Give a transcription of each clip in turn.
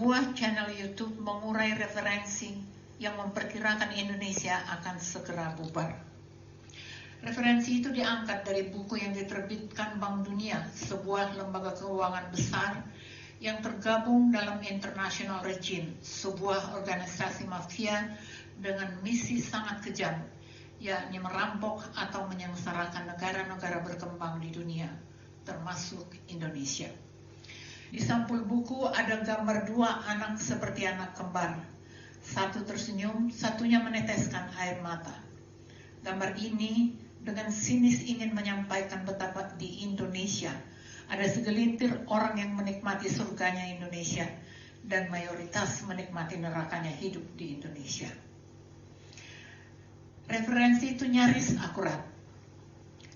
sebuah channel YouTube mengurai referensi yang memperkirakan Indonesia akan segera bubar. Referensi itu diangkat dari buku yang diterbitkan Bank Dunia, sebuah lembaga keuangan besar yang tergabung dalam International Regime, sebuah organisasi mafia dengan misi sangat kejam, yakni merampok atau menyengsarakan negara-negara berkembang di dunia, termasuk Indonesia. Di sampul buku ada gambar dua anak seperti anak kembar. Satu tersenyum, satunya meneteskan air mata. Gambar ini dengan sinis ingin menyampaikan betapa di Indonesia ada segelintir orang yang menikmati surganya Indonesia dan mayoritas menikmati nerakanya hidup di Indonesia. Referensi itu nyaris akurat.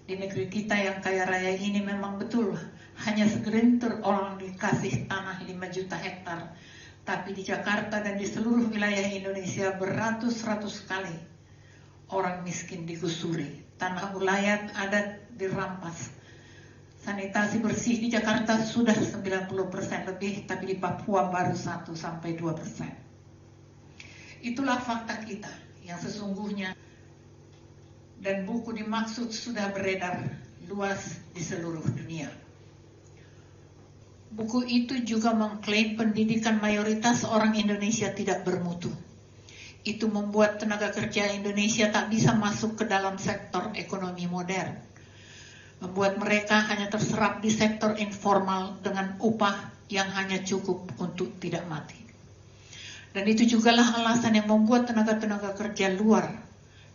Di negeri kita yang kaya raya ini memang betul hanya segelintir orang dikasih tanah 5 juta hektar, tapi di Jakarta dan di seluruh wilayah Indonesia beratus-ratus kali orang miskin digusuri, tanah ulayat adat dirampas. Sanitasi bersih di Jakarta sudah 90% lebih, tapi di Papua baru 1-2%. Itulah fakta kita yang sesungguhnya, dan buku dimaksud sudah beredar luas di seluruh dunia. Buku itu juga mengklaim pendidikan mayoritas orang Indonesia tidak bermutu. Itu membuat tenaga kerja Indonesia tak bisa masuk ke dalam sektor ekonomi modern. Membuat mereka hanya terserap di sektor informal dengan upah yang hanya cukup untuk tidak mati. Dan itu jugalah alasan yang membuat tenaga-tenaga kerja luar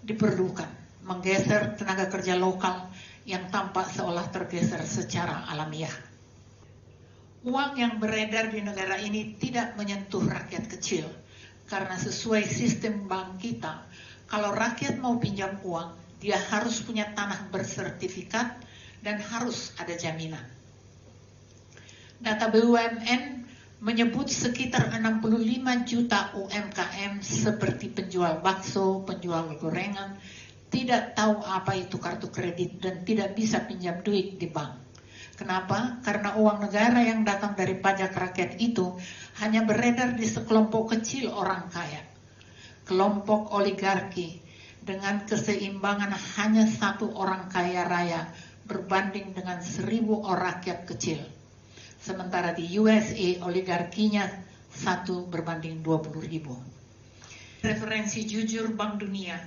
diperlukan, menggeser tenaga kerja lokal yang tampak seolah tergeser secara alamiah. Uang yang beredar di negara ini tidak menyentuh rakyat kecil, karena sesuai sistem bank kita, kalau rakyat mau pinjam uang, dia harus punya tanah bersertifikat dan harus ada jaminan. Data BUMN menyebut sekitar 65 juta UMKM seperti penjual bakso, penjual gorengan, tidak tahu apa itu kartu kredit dan tidak bisa pinjam duit di bank. Kenapa? Karena uang negara yang datang dari pajak rakyat itu hanya beredar di sekelompok kecil orang kaya. Kelompok oligarki dengan keseimbangan hanya satu orang kaya raya berbanding dengan 1000 orang rakyat kecil. Sementara di USA oligarkinya 1 berbanding 20.000. Referensi jujur Bank Dunia